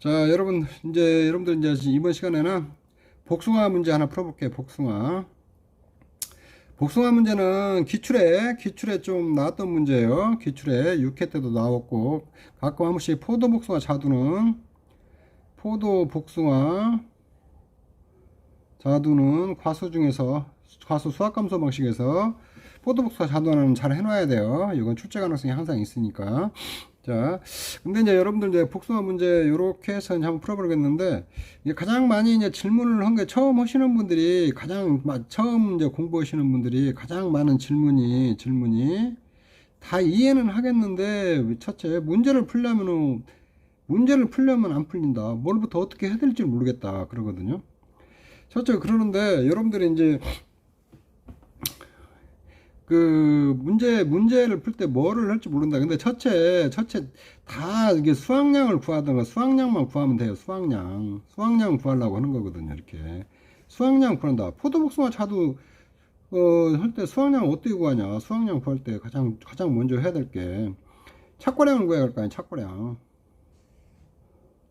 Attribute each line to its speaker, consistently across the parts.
Speaker 1: 자, 여러분, 여러분들 이제 이번 시간에는 복숭아 문제 하나 풀어볼게요. 복숭아. 복숭아 문제는 기출에 좀 나왔던 문제예요. 기출에 6회 때도 나왔고, 가끔 한 번씩 포도 복숭아 자두는 과수 수학 감소 방식에서 포도 복숭아 자두는 잘 해놔야 돼요. 이건 출제 가능성이 항상 있으니까. 자, 근데 이제 여러분들 이제 복숭아 문제 요렇게 해서 이제 한번 풀어보겠는데, 이게 가장 많이 이제 질문을 한 게 처음 하시는 분들이 처음 이제 공부하시는 분들이 가장 많은 질문이 다 이해는 하겠는데, 첫째, 문제를 풀려면 안 풀린다. 뭘부터 어떻게 해야 될지 모르겠다. 그러거든요. 첫째, 그러는데 여러분들이 이제 문제를 풀 때 뭐를 할지 모른다. 근데 첫째, 다 이게 수확량을 구하던가 수확량만 구하면 돼요. 수확량 구하려고 하는 거거든요. 이렇게. 수확량 구한다. 포도복숭아 차도, 할 때 수확량을 어떻게 구하냐. 수확량 구할 때 가장 먼저 해야 될 게, 착과량을 구해야 할 거 아니야.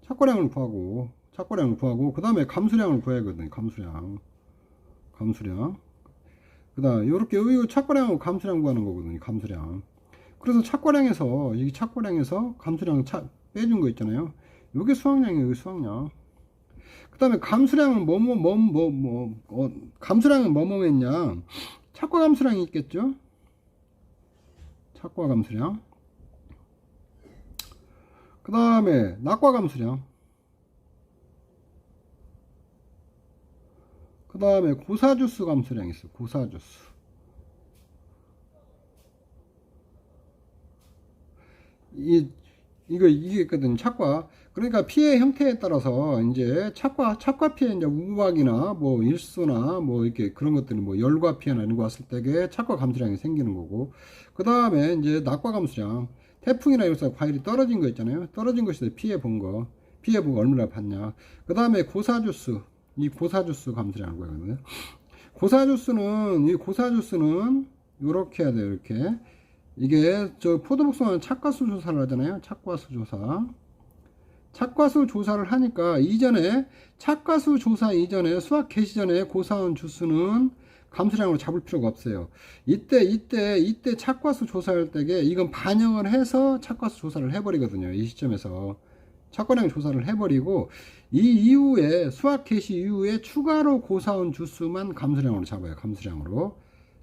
Speaker 1: 착과량을 구하고, 그 다음에 감수량을 구해야 하거든요. 감수량. 그 다음 요렇게 착과량하고 감수량 구하는 거거든요. 감수량. 그래서 착과량에서 감수량 빼준 거 있잖아요. 요게 수확량이에요. 요게 수확량. 그 다음에 감수량은 감수량은 뭐뭐했냐. 착과 감수량이 있겠죠. 착과 감수량. 그 다음에 낙과 감수량. 그 다음에 고사주수 감수량이 있어. 고사주수. 이게 있거든요. 착과. 그러니까 피해 형태에 따라서 이제 착과 피해 이제 우박이나 뭐 일수나 뭐 이렇게 그런 것들이 뭐 열과 피해나 이런 거 왔을 때에 착과 감수량이 생기는 거고. 그 다음에 이제 낙과 감수량. 태풍이나 이래서 과일이 떨어진 거 있잖아요. 떨어진 것이 피해 본 거 얼마나 받냐. 그 다음에 고사주수. 이 고사주수 감수량을 구하거든요. 고사주수는 요렇게 해야 돼요. 이렇게. 이게 저 포도복숭아는 착과수 조사를 하잖아요. 착과수 조사를 하니까 착과수 조사 이전에 수확 개시 전에 고사원 주수는 감수량으로 잡을 필요가 없어요. 이때 착과수 조사할 때에 이건 반영을 해서 착과수 조사를 해버리거든요. 이 시점에서 착과량 조사를 해버리고 이 이후에 수확 개시 이후에 추가로 고사원 주수만 감수량으로 잡아요.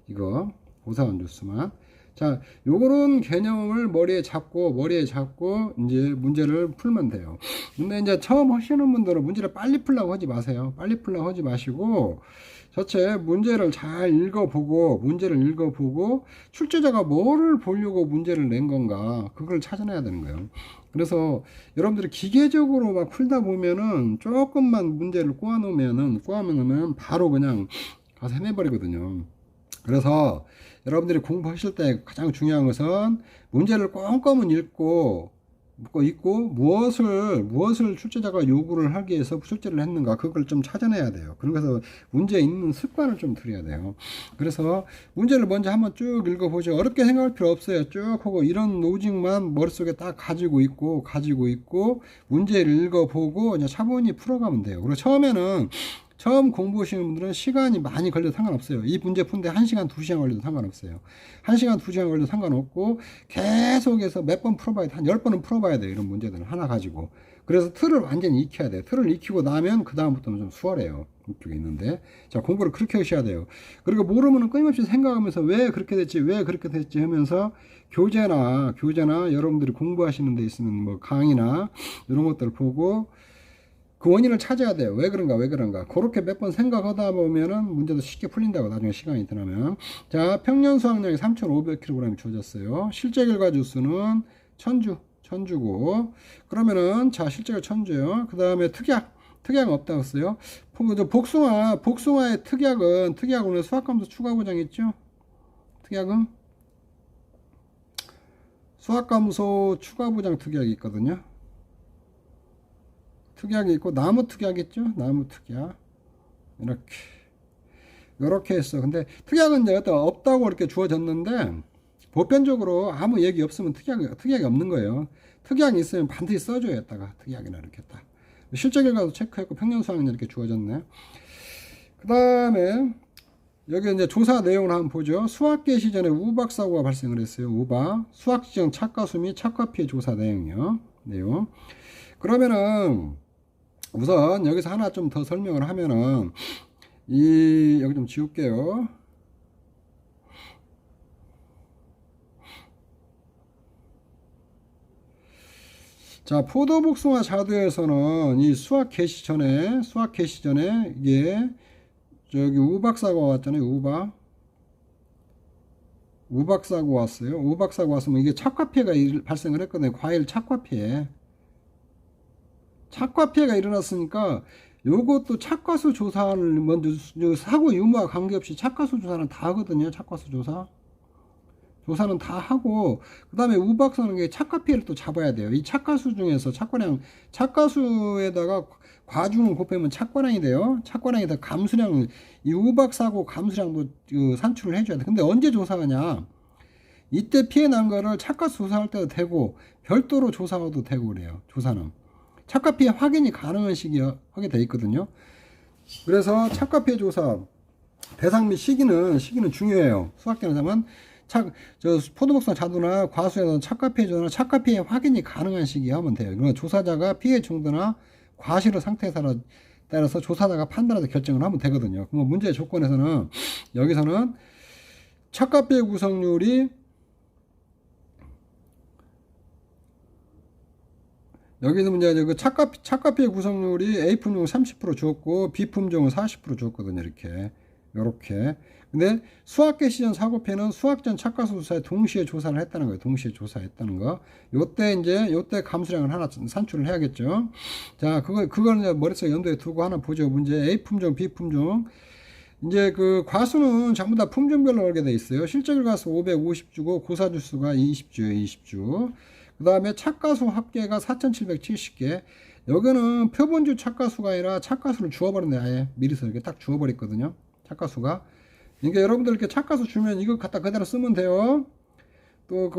Speaker 1: 이거 고사원 주수만. 자, 요거는 개념을 머리에 잡고 이제 문제를 풀면 돼요. 근데 이제 처음 하시는 분들은 문제를 빨리 풀려고 하지 마세요. 빨리 풀려고 하지 마시고, 첫째, 문제를 읽어보고, 출제자가 뭐를 보려고 문제를 낸 건가, 그걸 찾아내야 되는 거예요. 그래서 여러분들이 기계적으로 막 풀다 보면은 조금만 문제를 꼬아놓으면 바로 그냥 가서 해내버리거든요. 그래서 여러분들이 공부하실 때 가장 중요한 것은 문제를 꼼꼼히 읽고 무엇을 출제자가 요구를 하기 위해서 출제를 했는가 그걸 좀 찾아내야 돼요. 그래서 문제 읽는 습관을 좀 들여야 돼요. 그래서 문제를 먼저 한번 쭉 읽어보죠. 어렵게 생각할 필요 없어요. 쭉 하고 이런 로직만 머릿속에 딱 가지고 있고 문제를 읽어보고 이제 차분히 풀어가면 돼요. 그리고 처음 공부하시는 분들은 시간이 많이 걸려도 상관없어요. 이 문제 푸는데 1시간, 2시간 걸려도 상관없어요. 1시간, 2시간 걸려도 상관없고 계속해서 몇 번 풀어봐야 돼. 한 10번은 풀어봐야 돼요. 이런 문제들은 하나 가지고. 그래서 틀을 완전히 익혀야 돼요. 틀을 익히고 나면 그 다음부터는 좀 수월해요. 이쪽에 있는데. 자, 공부를 그렇게 하셔야 돼요. 그리고 모르면 끊임없이 생각하면서 왜 그렇게 됐지 하면서 교재나 여러분들이 공부하시는 데 있으면 뭐 강의나 이런 것들을 보고 그 원인을 찾아야 돼요. 왜 그런가. 그렇게 몇 번 생각하다 보면은 문제도 쉽게 풀린다고 나중에 시간이 지나면. 자, 평년 수확량이 3,500kg이 주어졌어요. 실제 결과 주수는 천주고. 그러면은, 자, 실제가 천주예요. 그 다음에 특약은 없다고 했어요. 복숭아의 특약은 수확감소 추가 보장 있죠? 특약은? 수확감소 추가 보장 특약이 있거든요. 특약이 있고 나무 특약 있죠? 나무 특약 이렇게 했어. 근데 특약은 이제 없다고 이렇게 주어졌는데 보편적으로 아무 얘기 없으면 특약이 없는 거예요. 특약이 있으면 반드시 써줘야 했다가 특약이나 이렇게 딱 실제 결과도 체크했고 평년 수확량 이렇게 주어졌네. 그 다음에 여기 이제 조사 내용을 한번 보죠. 수확 개시 전에 우박 사고가 발생을 했어요. 우박 수확 지정 착과수 및 착과 피해 조사 내용이요. 내용. 그러면은 우선 여기서 하나 좀 더 설명을 하면은 여기 좀 지울게요. 자, 포도복숭아 자두에서는 이 수확 개시 전에 이게 저기 우박 사고가 왔잖아요. 우박 사고 왔어요. 우박 사고 왔으면 이게 착과 피해가 발생을 했거든요. 과일 착과 피해. 착과 피해가 일어났으니까 요것도 착과수 조사를 먼저 사고 유무와 관계없이 착과수 조사는 다 하거든요. 착과수 조사는 다 하고 그 다음에 우박사는 게 착과 피해를 또 잡아야 돼요. 이 착과수 중에서 착과수에다가 과중을 곱하면 착과량이 돼요. 착과량에다 감수량, 이 우박사고 감수량도 산출을 해줘야 돼. 근데 언제 조사하냐? 이때 피해 난 거를 착과수 조사할 때도 되고 별도로 조사해도 되고 그래요. 조사는 착과 피해 확인이 가능한 시기에 하게 돼 있거든요. 그래서 착과 피해 조사 대상 및 시기는 중요해요. 수학계는 하면 포도복숭아 자두나 과수에서는 착과 피해 조사나 착과 피해 확인이 가능한 시기에 하면 돼요. 그러니까 조사자가 피해 정도나 과실의 상태에 따라서 조사자가 판단해서 결정을 하면 되거든요. 그럼 문제의 조건에서는 여기서는 착과 피해 구성률이 여기서 문제가 그 착과 피해 구성률이 A 품종은 30% 주었고 B 품종은 40% 주었거든요. 이렇게. 근데 수확계 시전 사고 피해는 수확 전 착과수 조사에 동시에 조사를 했다는 거예요. 동시에 조사했다는 거. 요때 감수량을 하나 산출을 해야겠죠. 자, 그걸 이제 머릿속에 염두에 두고 하나 보죠. 문제 A 품종, B 품종. 이제 그 과수는 전부 다 품종별로 걸게 돼 있어요. 실제 결과수 550주고 고사주수가 20주예요. 20주. 그 다음에 착과수 합계가 4,770개. 여기는 표본주 착과수가 아니라 착과수를 주어버렸네. 아예 미리서 이렇게 딱 주어버렸거든요. 착과수가. 그러니까 여러분들 이렇게 착과수 주면 이거 갖다 그대로 쓰면 돼요. 또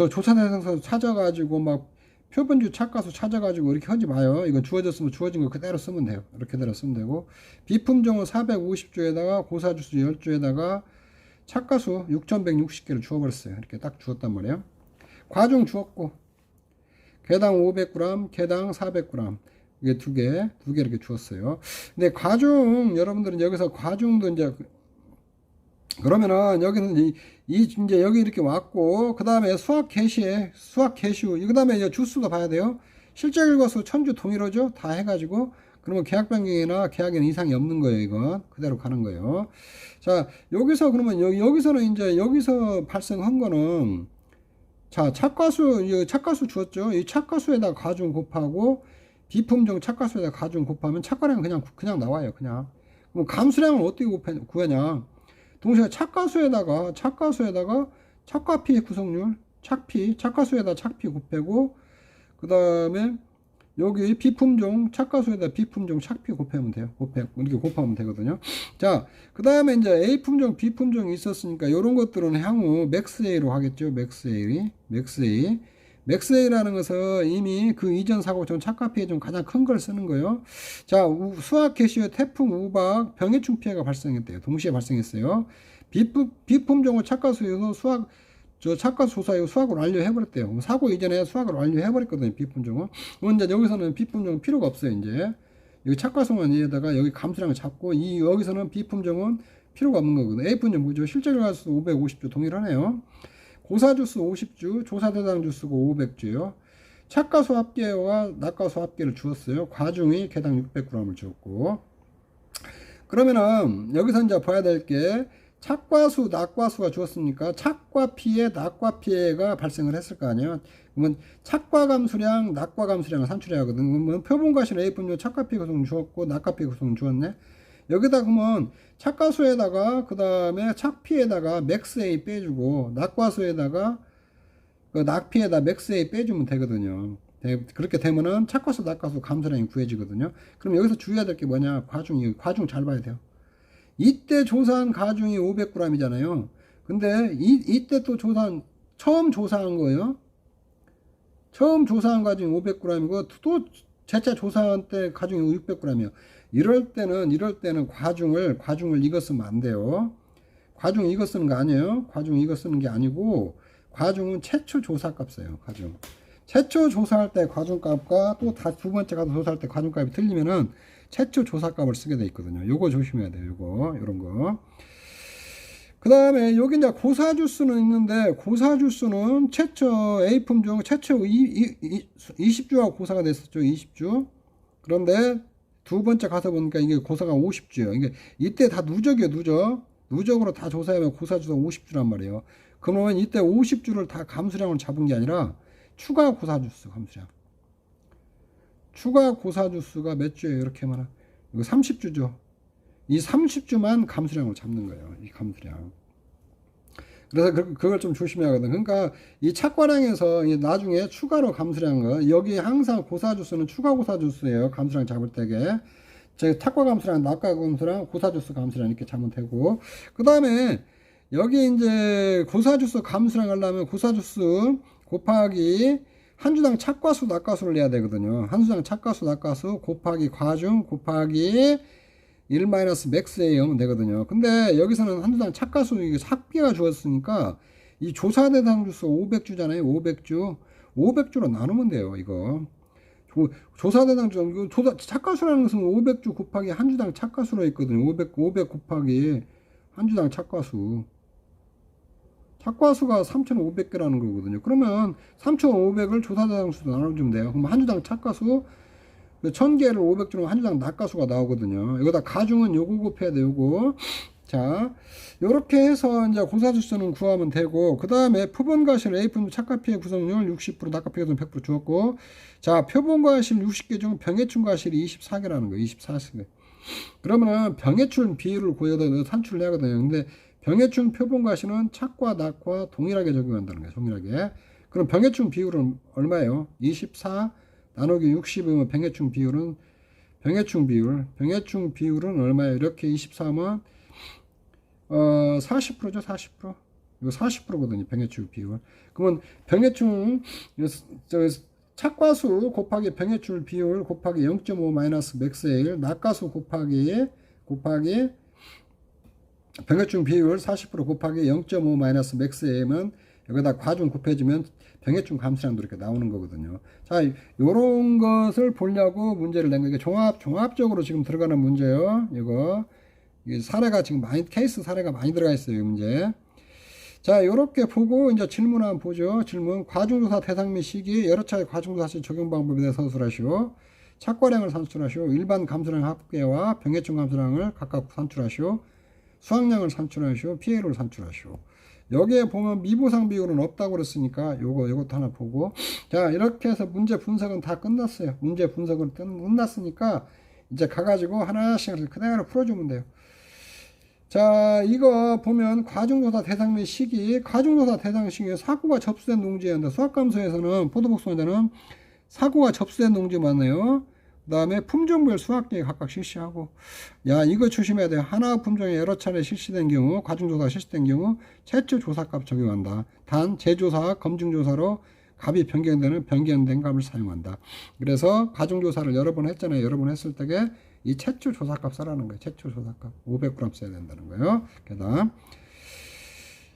Speaker 1: 조사 대상서 찾아가지고 막 표본주 착과수 찾아가지고 이렇게 하지 마요. 이거 주어졌으면 주어진 거 그대로 쓰면 돼요. 이렇게 그대로 쓰면 되고. 비품종은 450주에다가 고사주수 10주에다가 착과수 6,160개를 주어버렸어요. 이렇게 딱 주었단 말이에요. 과중 주었고 개당 500g, 개당 400g 이게 두 개 이렇게 주었어요. 근데 과중 여러분들은 여기서 과중도 이제 그러면은 여기는 이제 여기 이렇게 왔고 그 다음에 수확 개시 그 다음에 이제 주수도 봐야 돼요. 실제 결과수 천주 동일하죠. 다 해가지고 그러면 계약 변경이나 계약에는 이상이 없는 거예요. 이건 그대로 가는 거예요. 자, 여기서 그러면 여기서는 이제 여기서 발생한 거는 자, 착과수 주었죠. 이 착과수에다 가중 곱하고 비품종 착과수에다 가중 곱하면 착과량은 그냥 나와요. 그냥. 그럼 감수량은 어떻게 구하냐? 동시에 착과수에다가 착과 피해 구성률, 착과수에다 착피 곱하고 그 다음에 여기 비품종 착과수에다 비품종 착피 곱하면 돼요. 이렇게 곱하면 되거든요. 자, 그 다음에 이제 A 품종, B 품종이 있었으니까 이런 것들은 향후 맥스A로 하겠죠. 맥스A라는 것은 이미 그 이전 사고 중 착과 피해 중 가장 큰 걸 쓰는 거예요. 자, 수확 개시에 태풍, 우박, 병해충 피해가 발생했대요. 동시에 발생했어요. 비품종은 착과수에서 착과수 조사에 수확을 완료해버렸대요. 사고 이전에 수확을 완료해버렸거든요. 비품종은. 이제 여기서는 비품종은 필요가 없어요. 이제 여기 착과수만 위에다가 여기 감수량을 잡고 여기서는 비품종은 필요가 없는 거거든요. A 품종 뭐죠? 실제 결과수 550주 동일하네요. 고사주수 50주, 조사대상 주수고 500주요. 착과수 합계와 낙과수 합계를 주었어요. 과중이 개당 600g을 주었고. 그러면은 여기서 이제 봐야 될 게 착과수, 낙과수가 주었으니까 착과 피해, 낙과 피해가 발생을 했을 거 아니에요. 그러면 착과 감수량, 낙과 감수량을 산출해야 하거든. 그러면 표본과실 A 분류 착과 피해 구성 주었고 낙과 피해 구성 주었네. 여기다 그러면 착과수에다가 그 다음에 착피에다가 맥스A 빼주고 낙과수에다가 그 낙피에다 맥스A 빼주면 되거든요. 그렇게 되면은 착과수, 낙과수 감수량이 구해지거든요. 그럼 여기서 주의해야 될 게 뭐냐? 과중 잘 봐야 돼요. 이때 조사한 가중이 500g이잖아요. 근데 이때 또 처음 조사한 거예요. 처음 조사한 가중이 500g이고 또 재차 조사한 때 가중이 600g이에요. 이럴 때는 과중을 이거 쓰면 안 돼요. 과중 이거 쓰는 거 아니에요. 과중 이거 쓰는 게 아니고, 과중은 최초 조사값이에요. 과중. 최초 조사할 때 과중값과 또 다시 두 번째 가서 조사할 때 과중값이 틀리면은 최초 조사값을 쓰게 돼 있거든요. 요거 조심해야 돼요. 요런 거. 그 다음에 여기 이제 고사주수는 있는데, 고사주수는 최초 A품종 최초 20주하고 고사가 됐었죠. 20주. 그런데 두 번째 가서 보니까 이게 고사가 50주예요. 이게 이때 다 누적이에요. 누적으로 다 조사하면 고사주수가 50주란 말이에요. 그러면 이때 50주를 다 감수량을 잡은 게 아니라 추가 고사주수 감수량. 추가 고사주수가 몇 주예요? 이렇게 말하. 이거 30주죠. 이 30주만 감수량을 잡는 거예요. 이 감수량. 그래서 그걸 좀 조심해야 하거든. 그러니까 이 착과량에서 나중에 추가로 감수량은, 여기 항상 고사주수는 추가 고사주수예요. 감수량 잡을 때게. 착과 감수량, 낙과 감수량, 고사주수 감수량 이렇게 잡으면 되고. 그 다음에 여기 이제 고사주수 감수량 하려면 고사주수 곱하기 한 주당 착과수, 낙과수를 내야 되거든요. 한 주당 착과수, 낙과수 곱하기 과중 곱하기 1 맥스 A 하면 되거든요. 근데 여기서는 한 주당 착과수, 이게 삭비가 주었으니까 이 조사 대상 주수가 500주잖아요. 500주로 나누면 돼요. 이거 조사 대상 주, 착과수라는 것은 500주 곱하기 한 주당 착과수로 있거든요. 500 곱하기 한 주당 착과수. 착과수가 3,500개라는 거거든요. 그러면 3,500을 조사 대상 수로 나눠주면 돼요. 그럼 한 주당 착과수 1000개를 500주로 한 주당 낙과수가 나오거든요. 여기다 가중은 요거 곱해야 돼, 요거. 자, 요렇게 해서 이제 고사주수는 구하면 되고, 그 다음에 표본과실 A품 착과피해 구성률 60%, 낙과피해 구성률 100% 주었고, 자, 표본과실 60개 중 병해충과실이 24개라는 거예요. 24개. 그러면은 병해충 비율을 구해서 산출을 해야 하거든요. 근데 병해충 표본과실은 착과 낙과 동일하게 적용한다는 거예요. 동일하게. 그럼 병해충 비율은 얼마예요? 24 나누기 60이면 병해충 비율은 얼마예요? 이렇게 23은 40%죠. 40%. 이거 40%거든요. 병해충 비율. 그러면 병해충 착과수 곱하기 병해충 비율 곱하기 0.5 마이너스 맥스 A, 낙과수 곱하기 병해충 비율 40% 곱하기 0.5 마이너스 맥스 A면 여기다 과중 곱해주면 병해충 감수량도 이렇게 나오는 거거든요. 자, 요런 것을 보려고 문제를 낸 거. 이게 종합적으로 지금 들어가는 문제예요. 이게 사례가 지금 케이스 사례가 많이 들어가 있어요. 이 문제. 자, 요렇게 보고 이제 질문 한번 보죠. 질문. 과중조사 대상 및 시기, 여러 차례 과중조사 시 적용 방법에 대해서 서술하시오. 착과량을 산출하시오. 일반 감수량 합계와 병해충 감수량을 각각 산출하시오. 수확량을 산출하시오. 피해를 산출하시오. 여기에 보면 미보상 비율은 없다고 그랬으니까 요것도 하나 보고, 자, 이렇게 해서 문제 분석은 다 끝났어요. 문제 분석은 끝났으니까 이제 가가지고 하나씩 그대로 풀어주면 돼요. 자, 이거 보면 과중조사 대상 및 시기, 과중조사 대상 시기에 사고가 접수된 농지였는데, 수학감소에서는 포도복숭아제는 사고가 접수된 농지 맞네요. 그 다음에 품종별 수확량에 각각 실시하고, 야, 이거 조심해야 돼요. 하나 품종에 여러 차례 실시된 경우, 과중조사가 실시된 경우 최초 조사값 적용한다. 단 재조사, 검증조사로 값이 변경된 값을 사용한다. 그래서 과중조사를 여러 번 했잖아요. 여러 번 했을 때에 이 최초 조사값 써라는 거예요. 최초 조사값 500g 써야 된다는 거예요. 그다음,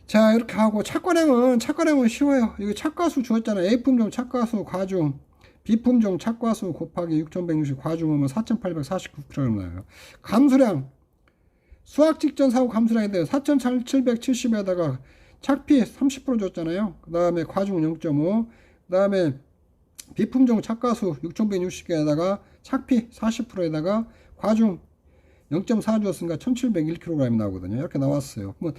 Speaker 1: 자, 이렇게 하고 착과량은 쉬워요. 이거 착과수 주었잖아요. A품종 착과수 과중, B품종 착과수 곱하기 6160 과중하면 4849kg 나와요. 감수량, 수확 직전 사고 감수량인데 4770에다가 착피 30% 줬잖아요. 그 다음에 과중 0.5, 그 다음에 B품종 착과수 6160개에다가 착피 40%에다가 과중 0.4 줬으니까 1701kg 나오거든요. 이렇게 나왔어요. 그러면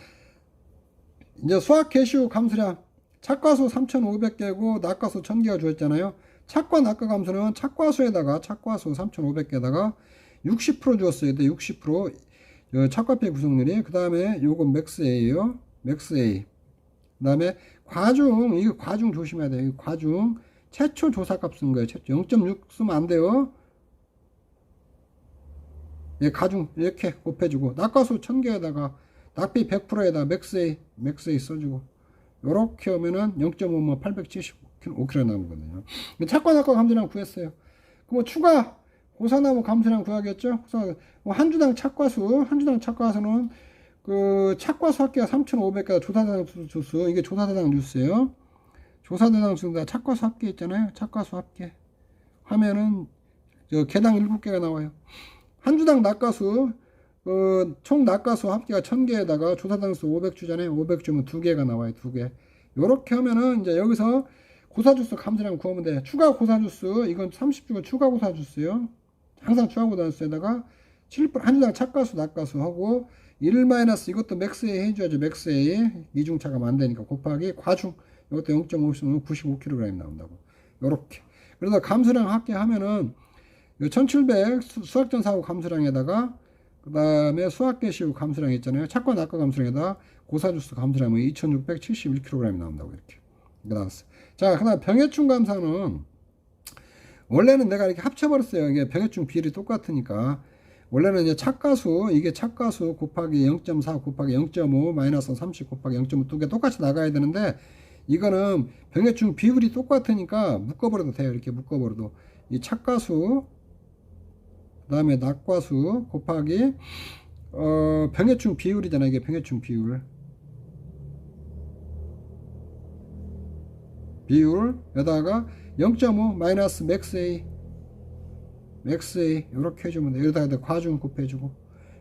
Speaker 1: 이제 수확 개시 감수량, 착과수 3500개고 낙과수 1000개가 주었잖아요. 착과 낙과 감수는 착과수에다가 착과수 3500개에다가 60% 주었어요. 이때 60% 착과피해 구성률이. 그 다음에 요건 맥스 A예요. 맥스 A. 그 다음에 과중, 이거 과중 조심해야 돼요. 이거 과중 최초 조사값 쓴 거예요. 최초 0.6 쓰면 안 돼요. 예, 가중 이렇게 곱해주고, 낙과수 1000개에다가 낙비 100%에다 맥스 A 써주고, 요렇게 하면은 0.5면 875. 5kg 남거든요. 착과낙과 감소량 구했어요. 그럼 추가 고사나무 감소량 구하겠죠? 한 주당 착과수는 그 착과수 합계가 3,500개 조사대상 주수, 이게 조사대상 주수예요. 조사대상 주수다 착과수 합계 있잖아요. 착과수 합계 하면은 개당 7개가 나와요. 한 주당 낙과수 총 낙과수 합계가 1000개에다가 조사대상 수 500주잖아요. 500주면 2개가 나와요. 2개. 요렇게 하면은 이제 여기서 고사주수 감소량 구하면 돼요. 추가 고사주수 이건 30주가 추가 고사주수예요. 항상 추가 고사주수에다가 7%한 주당 착과수 낙과수 하고 1 마이너스 이것도 맥스 A 해줘야죠. 맥스 A 이중차가 안 되니까 곱하기 과중 이것도 0.5면 95kg 나온다고. 요렇게. 그래서 감소량 합계하면은 1700 수학전 사고 감소량에다가 그 다음에 수학계시후 감소량 있잖아요. 착과 낙과 감소량에다가 고사주수 감소량은 2671kg 나온다고 이렇게 나왔어요. 자, 그 다음 병해충 감소는 원래는 내가 이렇게 합쳐버렸어요. 이게 병해충 비율이 똑같으니까. 원래는 이제 착가수, 이게 착가수 곱하기 0.4 곱하기 0.5 마이너스 30 곱하기 0.5 두 개 똑같이 나가야 되는데, 이거는 병해충 비율이 똑같으니까 묶어버려도 돼요. 이렇게 묶어버려도. 이 착가수, 그 다음에 낙과수 곱하기, 병해충 비율이잖아요. 이게 병해충 비율. 비율에다가 0.5 마이너스 맥스 A 이렇게 해주면 돼요. 여기다가 과중 곱해주고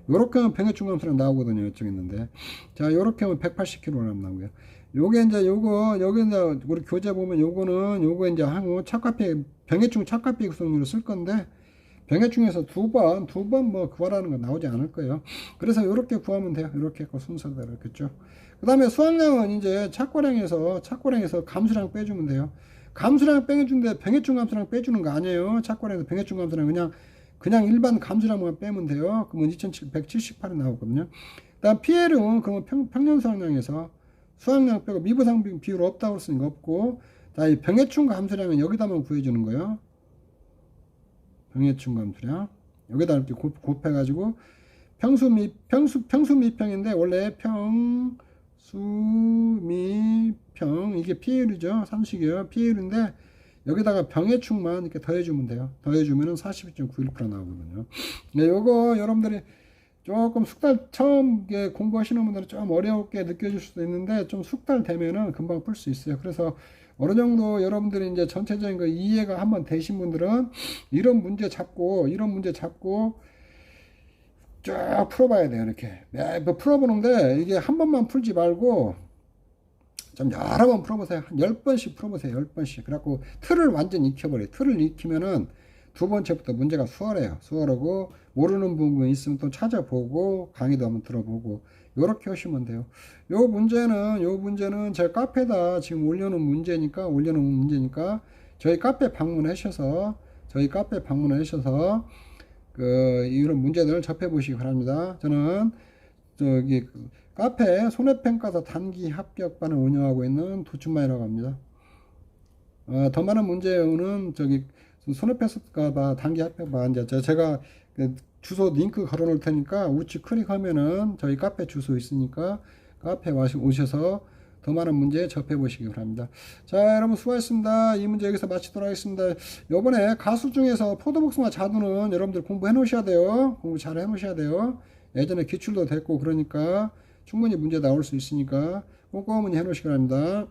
Speaker 1: 요렇게 하면 병해충 감소량 나오거든요. 이쪽에 있는데 자 요렇게 하면 180kg 나오고요. 요게 이제 여기 이제 우리 교재 보면 요거 이제 항우 착화폐 병해충 착화폐 구성률을 쓸 건데 병해충에서 두 번 뭐 구하라는 건 나오지 않을 거예요. 그래서 요렇게 구하면 돼요. 요렇게 했고 순서대로 이렇게 쭉. 그 다음에 수학량은 이제 착고량에서 감수량 빼주면 돼요. 감수량 빼주는데 병해충 감수량 빼주는 거 아니에요. 착고량에서 병해충 감수량 그냥 일반 감수량만 빼면 돼요. 그러면 2178이 나오거든요. 그다음 PL은 그러면 평년 수학량에서 수학량 빼고 미부상 비율 없다고 했으니까 없고, 자, 이 병해충 감수량은 여기다만 구해주는 거예요. 병해충 감수량 여기다 이렇게 곱해가지고 평수 미평인데 원래 평수미평 이게 PL이죠. 산식이에요. PL인데 여기다가 병해충만 이렇게 더해주면 돼요. 더해주면은 42.91% 나오거든요. 네, 요거 여러분들이 조금 숙달 처음 공부하시는 분들은 좀 어렵게 느껴질 수도 있는데 좀 숙달 되면은 금방 풀 수 있어요. 그래서 어느 정도 여러분들이 이제 전체적인 거 이해가 한번 되신 분들은 이런 문제 잡고 쭉 풀어봐야 돼요. 이렇게 매번 풀어보는데 이게 한 번만 풀지 말고 좀 여러 번 풀어보세요. 한 10번씩 풀어보세요. 10번씩. 그래갖고 틀을 완전히 익혀버려요. 틀을 익히면은 두 번째부터 문제가 수월하고 모르는 부분 있으면 또 찾아보고 강의도 한번 들어보고 요렇게 하시면 돼요. 요 문제는 제 카페에다 지금 올려놓은 문제니까 저희 카페 방문하셔서 이런 문제들을 접해보시기 바랍니다. 저는 저기 카페 손해평가사 단기 합격반을 운영하고 있는 도춘마이라고 합니다. 더 많은 문제는 저기 손해평가사 단기 합격반 제가 그 주소 링크 걸어놓을 테니까 우측 클릭하면은 저희 카페 주소 있으니까 카페 오셔서 더 많은 문제 접해보시기 바랍니다. 자, 여러분 수고하셨습니다. 이 문제 여기서 마치도록 하겠습니다. 요번에 가수 중에서 포도복숭아 자두는 여러분들 공부해 놓으셔야 돼요. 공부 잘 해 놓으셔야 돼요. 예전에 기출도 됐고 그러니까 충분히 문제 나올 수 있으니까 꼼꼼히 해 놓으시기 바랍니다.